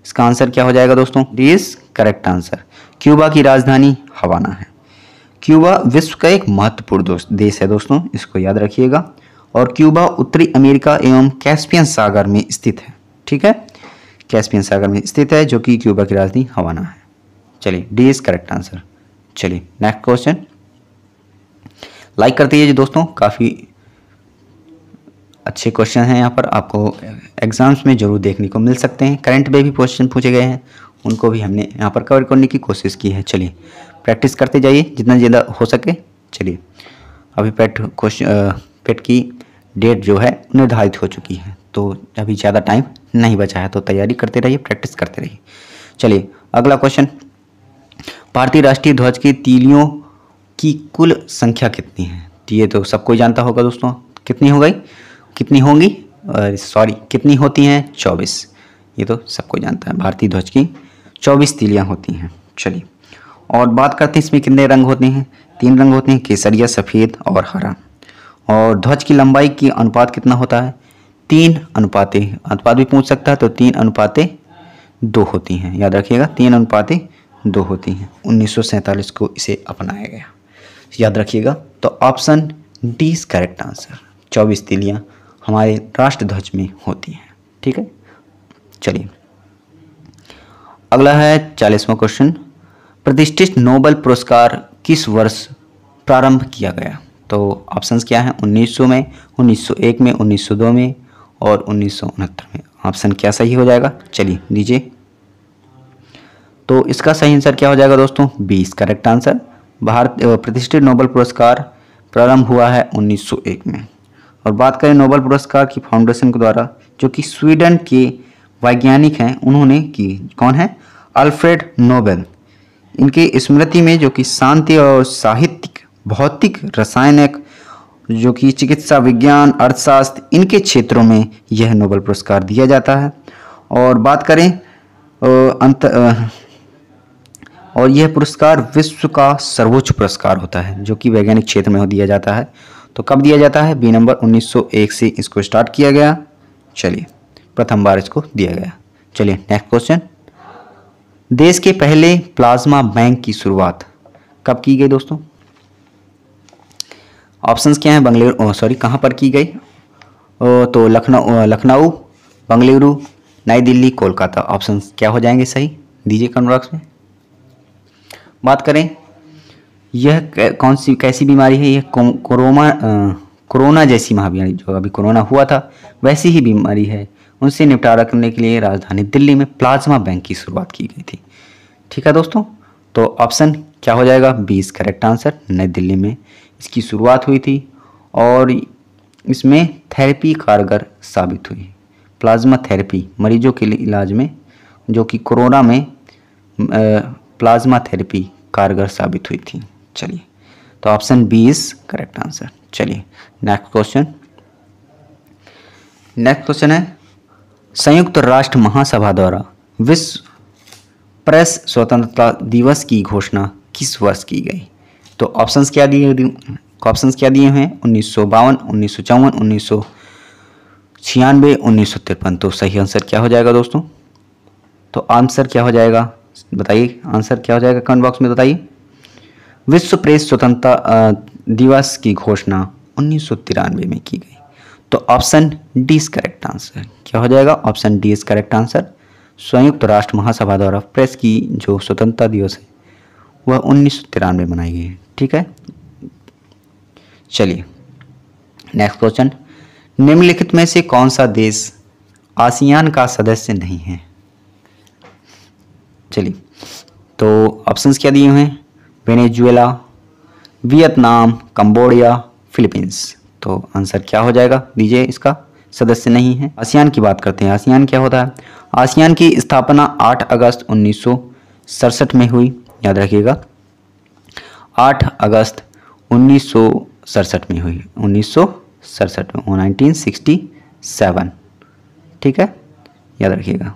इसका आंसर क्या हो जाएगा दोस्तों, दिस करेक्ट आंसर, क्यूबा की राजधानी हवाना है। क्यूबा विश्व का एक महत्वपूर्ण देश है दोस्तों, इसको याद रखिएगा। और क्यूबा उत्तरी अमेरिका एवं कैस्पियन सागर में स्थित है, ठीक है, कैस्पियन सागर में स्थित है, जो कि क्यूबा की राजधानी हवाना है। चलिए डी इज करेक्ट आंसर। चलिए नेक्स्ट क्वेश्चन, लाइक करते रहिए दोस्तों, काफ़ी अच्छे क्वेश्चन हैं यहाँ पर, आपको एग्जाम्स में जरूर देखने को मिल सकते हैं। करंट में भी क्वेश्चन पूछे गए हैं, उनको भी हमने यहाँ पर कवर करने की कोशिश की है। चलिए प्रैक्टिस करते जाइए जितना ज़्यादा हो सके। चलिए अभी पेट की डेट जो है निर्धारित हो चुकी है, तो अभी ज़्यादा टाइम नहीं बचा है, तो तैयारी करते रहिए, प्रैक्टिस करते रहिए। चलिए अगला क्वेश्चन, भारतीय राष्ट्रीय ध्वज की तीलियों की कुल संख्या कितनी है। ये तो सबको ही जानता होगा दोस्तों, कितनी हो गई, कितनी होंगी, कितनी होती हैं, 24। ये तो सबको जानता है, भारतीय ध्वज की 24 तीलियां होती हैं। चलिए और बात करते हैं इसमें कितने रंग होते हैं, 3 रंग होते हैं, केसरिया, सफ़ेद और हरा। और ध्वज की लंबाई की अनुपात कितना होता है, 3:अनुपात भी पूछ सकता है, तो 3:2 होती हैं, याद रखिएगा 3:2 होती हैं। 1947 को इसे अपनाया गया, याद रखिएगा। तो option D is correct answer, 24 तीलियां हमारे राष्ट्र ध्वज में होती हैं, ठीक है। चलिए अगला है 40वां क्वेश्चन, प्रतिष्ठित नोबेल पुरस्कार किस वर्ष प्रारंभ किया गया। तो ऑप्शंस क्या हैं, 1900 में, 1901 में, 1902 में और 1969 में। ऑप्शन क्या सही हो जाएगा, चलिए दीजिए। तो इसका सही आंसर क्या हो जाएगा दोस्तों, 20 करेक्ट आंसर। प्रतिष्ठित नोबेल पुरस्कार प्रारंभ हुआ है 1901 में। और बात करें नोबेल पुरस्कार की फाउंडेशन के द्वारा, जो कि स्वीडन के वैज्ञानिक हैं, उन्होंने की, कौन है, अल्फ्रेड नोबेल। इनकी स्मृति में जो कि शांति और साहित्यिक, भौतिक, रासायनिक, जो कि चिकित्सा विज्ञान, अर्थशास्त्र, इनके क्षेत्रों में यह नोबेल पुरस्कार दिया जाता है। और बात करें और यह पुरस्कार विश्व का सर्वोच्च पुरस्कार होता है, जो कि वैज्ञानिक क्षेत्र में दिया जाता है। तो कब दिया जाता है, बी नंबर, 1901 से इसको स्टार्ट किया गया। चलिए प्रथम बार इसको दिया गया। चलिए नेक्स्ट क्वेश्चन, देश के पहले प्लाज्मा बैंक की शुरुआत कब की गई दोस्तों। ऑप्शंस क्या हैं, कहाँ पर की गई, तो लखनऊ, बेंगलुरु, नई दिल्ली, कोलकाता। ऑप्शंस क्या हो जाएंगे सही, दीजिए कमेंट बॉक्स में। बात करें यह कौन सी कैसी बीमारी है, यह कोरोना जैसी महामारी, जो अभी कोरोना हुआ था वैसी ही बीमारी है, उनसे निपटारा करने के लिए राजधानी दिल्ली में प्लाज्मा बैंक की शुरुआत की गई थी, ठीक है दोस्तों। तो ऑप्शन क्या हो जाएगा, 20 करेक्ट आंसर, नई दिल्ली में इसकी शुरुआत हुई थी। और इसमें थेरेपी कारगर साबित हुई, प्लाज्मा थेरेपी मरीजों के लिए इलाज में, जो कि कोरोना में प्लाज्मा थेरेपी कारगर साबित हुई थी। चलिए तो ऑप्शन 20 करेक्ट आंसर। चलिए नेक्स्ट क्वेश्चन है, संयुक्त राष्ट्र महासभा द्वारा विश्व प्रेस स्वतंत्रता दिवस की घोषणा किस वर्ष की गई। तो ऑप्शंस क्या दिए हैं, 1952, 1954, 1996, 1953। तो सही आंसर क्या हो जाएगा दोस्तों, तो आंसर क्या हो जाएगा बताइए, आंसर क्या हो जाएगा कमेंट बॉक्स में बताइए। विश्व प्रेस स्वतंत्रता दिवस की घोषणा 1993 में की गई। तो option D is correct answer, क्या हो जाएगा, option D is correct answer. संयुक्त राष्ट्र महासभा द्वारा प्रेस की जो स्वतंत्रता दिवस है वह 1993 मनाई गई है, ठीक है। चलिए नेक्स्ट क्वेश्चन, निम्नलिखित में से कौन सा देश आसियान का सदस्य नहीं है। चलिए तो ऑप्शंस क्या दिए हुए हैं, वेनेजुएला, वियतनाम, कंबोडिया, फिलीपींस। तो आंसर क्या हो जाएगा दीजिए, इसका सदस्य नहीं है। आसियान की बात करते हैं। आसियान क्या होता है? आसियान की स्थापना 8 अगस्त 1967 में हुई, याद रखिएगा 8 अगस्त 1967 में हुई, 1967 में, 1967, ठीक है, याद रखिएगा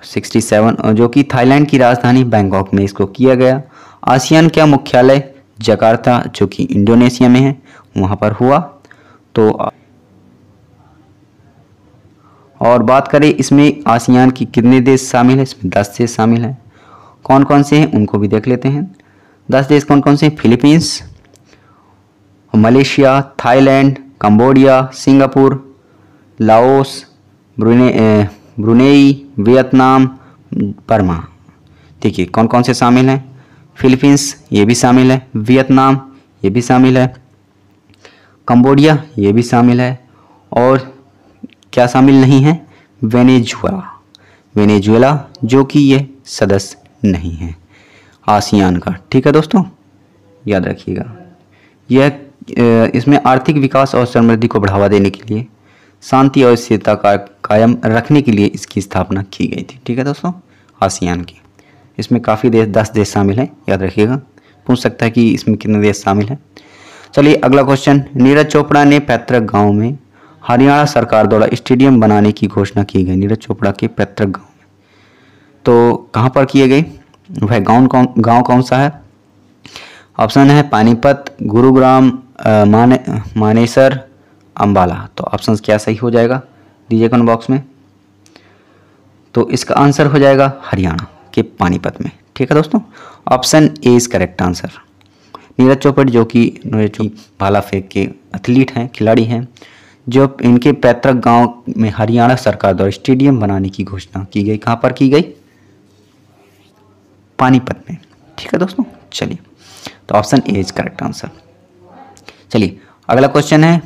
67, जो कि थाईलैंड की राजधानी बैंकॉक में इसको किया गया। आसियान का मुख्यालय जकार्ता जो कि इंडोनेशिया में है वहाँ पर हुआ। तो और बात करें इसमें आसियान की कितने देश शामिल हैं? इसमें 10 देश शामिल हैं। कौन कौन से हैं उनको भी देख लेते हैं। 10 देश कौन कौन से हैं? Philippines, Malaysia, Thailand, Cambodia, Singapore, Laos, Brunei, Vietnam, Burma. देखिए कौन कौन से शामिल हैं। फिलीपींस ये भी शामिल है, वियतनाम ये भी शामिल है, कंबोडिया ये भी शामिल है, और क्या शामिल नहीं है? वेनेजुएला, वेनेजुएला जो कि ये सदस्य नहीं है आसियान का। ठीक है दोस्तों, याद रखिएगा। यह इसमें आर्थिक विकास और समृद्धि को बढ़ावा देने के लिए, शांति और स्थिरता का कायम रखने के लिए इसकी स्थापना की गई थी। ठीक है दोस्तों, आसियान की। इसमें काफ़ी देश, 10 देश शामिल हैं, याद रखिएगा। पूछ सकता है कि इसमें कितने देश शामिल हैं। चलिए अगला क्वेश्चन। नीरज चोपड़ा ने पैतृक गांव में हरियाणा सरकार द्वारा स्टेडियम बनाने की घोषणा की गई। नीरज चोपड़ा के पैतृक गांव में, तो कहाँ पर किए गए? वह गांव कौन सा है? ऑप्शन है पानीपत, गुरुग्राम, मानेसर, अंबाला। तो ऑप्शन क्या सही हो जाएगा दीजिए कमेंट बॉक्स में। तो इसका आंसर हो जाएगा हरियाणा के पानीपत में। ठीक है दोस्तों, option A is correct answer. Neeraj Chopra जो कि भाला फेंक के एथलीट हैं, खिलाड़ी हैं, जो इनके पैतृक गांव में हरियाणा सरकार द्वारा स्टेडियम बनाने की घोषणा की गई। कहाँ पर की गई? पानीपत में। ठीक है दोस्तों, चलिए तो option A is correct answer. चलिए अगला क्वेश्चन है।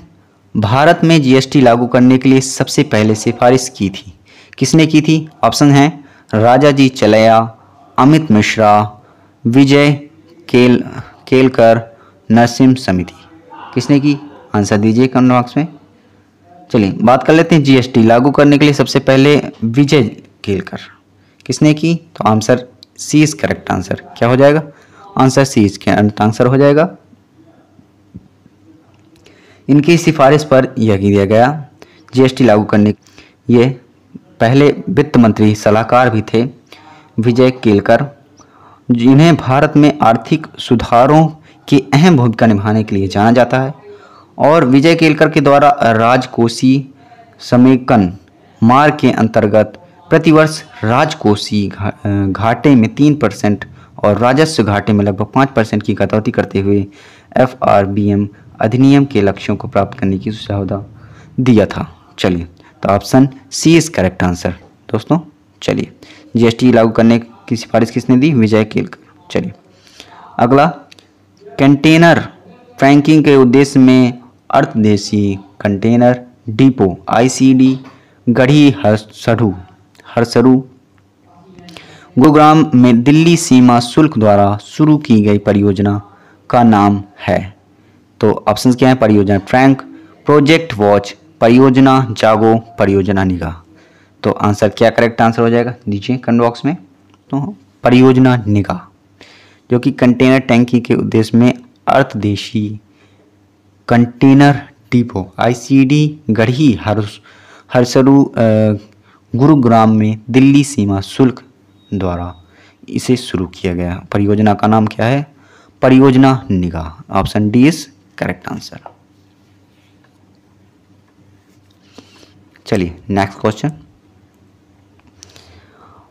भारत में जीएसटी लागू करने के लिए सबसे पहले सिफारिश की थी, किसने की थी? ऑप्शन है राजाजी चलैया, अमित मिश्रा, विजय केलकर, नरसिम्हा समिति। किसने की? आंसर दीजिए कमेंट बॉक्स में। चलिए बात कर लेते हैं जीएसटी लागू करने के लिए सबसे पहले विजय केलकर किसने की? तो answer C is correct answer. क्या हो जाएगा? Answer C is correct answer हो जाएगा। इनकी सिफारिश पर यह किया गया जीएसटी लागू करने। ये पहले वित्त मंत्री सलाहकार भी थे विजय केलकर, जिन्हें भारत में आर्थिक सुधारों की अहम भूमिका निभाने के लिए जाना जाता है। और विजय केलकर के द्वारा राजकोषीय समेकन मार्ग के अंतर्गत प्रतिवर्ष राजकोषीय घाटे में 3% और राजस्व घाटे में लगभग 5% की कटौती करते हुए FRBM अधिनियम के लक्ष्यों को प्राप्त करने की सुझाव दिया था। चलिए तो option C is correct answer दोस्तों। चलिए जीएसटी लागू करने की सिफारिश किसने दी? विजय केलकर। चलिए अगला, कंटेनर ट्रैकिंग के उद्देश्य में अंतर्देशीय कंटेनर डिपो ICD गढ़ी हरसरू गुरुग्राम में दिल्ली सीमा शुल्क द्वारा शुरू की गई परियोजना का नाम है। तो ऑप्शंस क्या है? परियोजना ट्रैक, प्रोजेक्ट वॉच, परियोजना जागो, परियोजना निगाह। तो आंसर क्या करेक्ट आंसर हो जाएगा दीजिए कमेंट बॉक्स में। तो परियोजना निगाह जो कि कंटेनर टैंकी के उद्देश्य में अंतर्देशीय कंटेनर डिपो ICD गढ़ी हरसरू गुरुग्राम में दिल्ली सीमा शुल्क द्वारा इसे शुरू किया गया। परियोजना का नाम क्या है? परियोजना निगाह। Option D is correct answer. चलिए next question.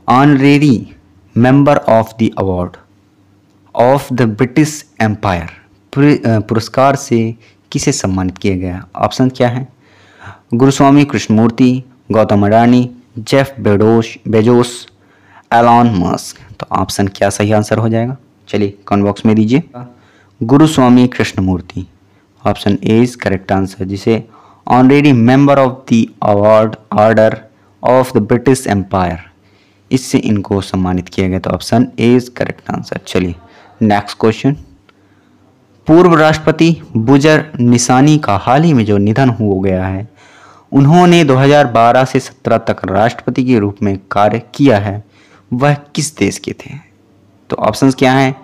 Honorary member of the award of the British empire पुरस्कार से किसे सम्मानित किया गया? ऑप्शन क्या है? Guruswamy Krishnamurthy, Gautam Adani, Jeff Bezos, Elon Musk. तो ऑप्शन क्या सही आंसर हो जाएगा? चलिए कमेंट बॉक्स में दीजिए। Guruswamy Krishnamurthy option A is correct answer, जिसे honorary member of the award order of the British empire, इससे इनको सम्मानित किया गया। तो option A is correct answer. चलिए नेक्स्ट क्वेश्चन। पूर्व राष्ट्रपति बुजर निसानी का हाल ही में जो निधन हो गया है, उन्होंने 2012 से 17 तक राष्ट्रपति के रूप में कार्य किया है, वह किस देश के थे? तो ऑप्शंस क्या हैं?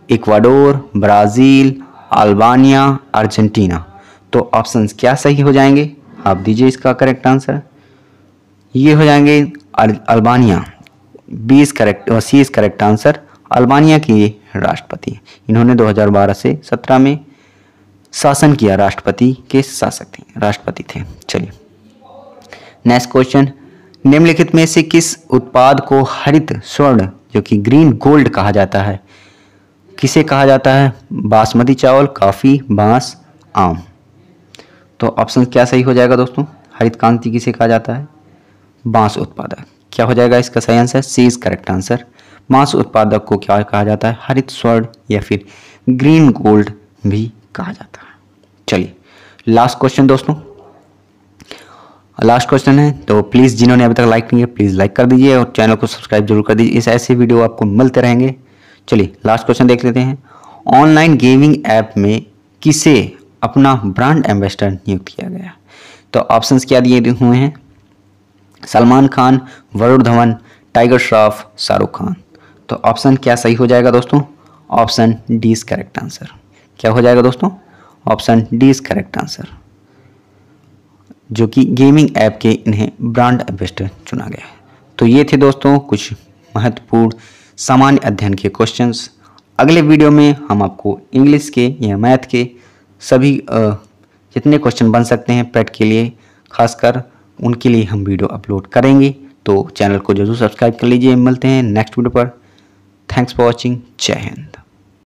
Ecuador, Brazil, Albania, Argentina. तो ऑप्शंस क्या सही हो जाएंगे? आप दीजिए इसका करेक्ट आंसर। ये हो जाएंगे अल्बानिया। बी इज करेक्ट और सी इज करेक्ट आंसर। अल्बानिया के राष्ट्रपति, इन्होंने 2012 से 17 में शासन किया, राष्ट्रपति के शासक थे, राष्ट्रपति थे। चलिए नेक्स्ट क्वेश्चन, निम्नलिखित में से किस उत्पाद को हरित स्वर्ण जो कि ग्रीन गोल्ड कहा जाता है? किसे कहा जाता है? बासमती चावल, कॉफी, बांस, आम। तो ऑप्शन क्या सही हो जाएगा दोस्तों? हरित क्रांति किसे कहा जाता है? बांस उत्पादक। क्या हो जाएगा इसका सही answer? C is correct answer. बांस उत्पादक को क्या कहा जाता है? हरित स्वर्ण या फिर ग्रीन गोल्ड भी कहा जाता है। चलिए लास्ट क्वेश्चन दोस्तों, लास्ट क्वेश्चन है, तो प्लीज़ जिन्होंने अभी तक लाइक नहीं किया प्लीज़ लाइक कर दीजिए और चैनल को सब्सक्राइब जरूर कर दीजिए, इस ऐसे वीडियो आपको मिलते रहेंगे। चलिए लास्ट क्वेश्चन देख लेते हैं। ऑनलाइन गेमिंग ऐप में किसे अपना ब्रांड एम्बेसडर नियुक्त किया गया? तो ऑप्शंस क्या दिए हुए हैं? सलमान खान, वरुण धवन, टाइगर श्रॉफ, शाहरुख खान। तो ऑप्शन क्या सही हो जाएगा दोस्तों? Option D is correct answer. क्या हो जाएगा दोस्तों? Option D is correct answer, जो कि गेमिंग ऐप के इन्हें ब्रांड एम्बेसडर चुना गया है। तो ये थे दोस्तों कुछ महत्वपूर्ण सामान्य अध्ययन के क्वेश्चंस। अगले वीडियो में हम आपको इंग्लिश के या मैथ के सभी जितने क्वेश्चन बन सकते हैं पेट के लिए, खासकर उनके लिए हम वीडियो अपलोड करेंगे। तो चैनल को जरूर सब्सक्राइब कर लीजिए। मिलते हैं नेक्स्ट वीडियो पर। Thanks for watching. जय हिंद।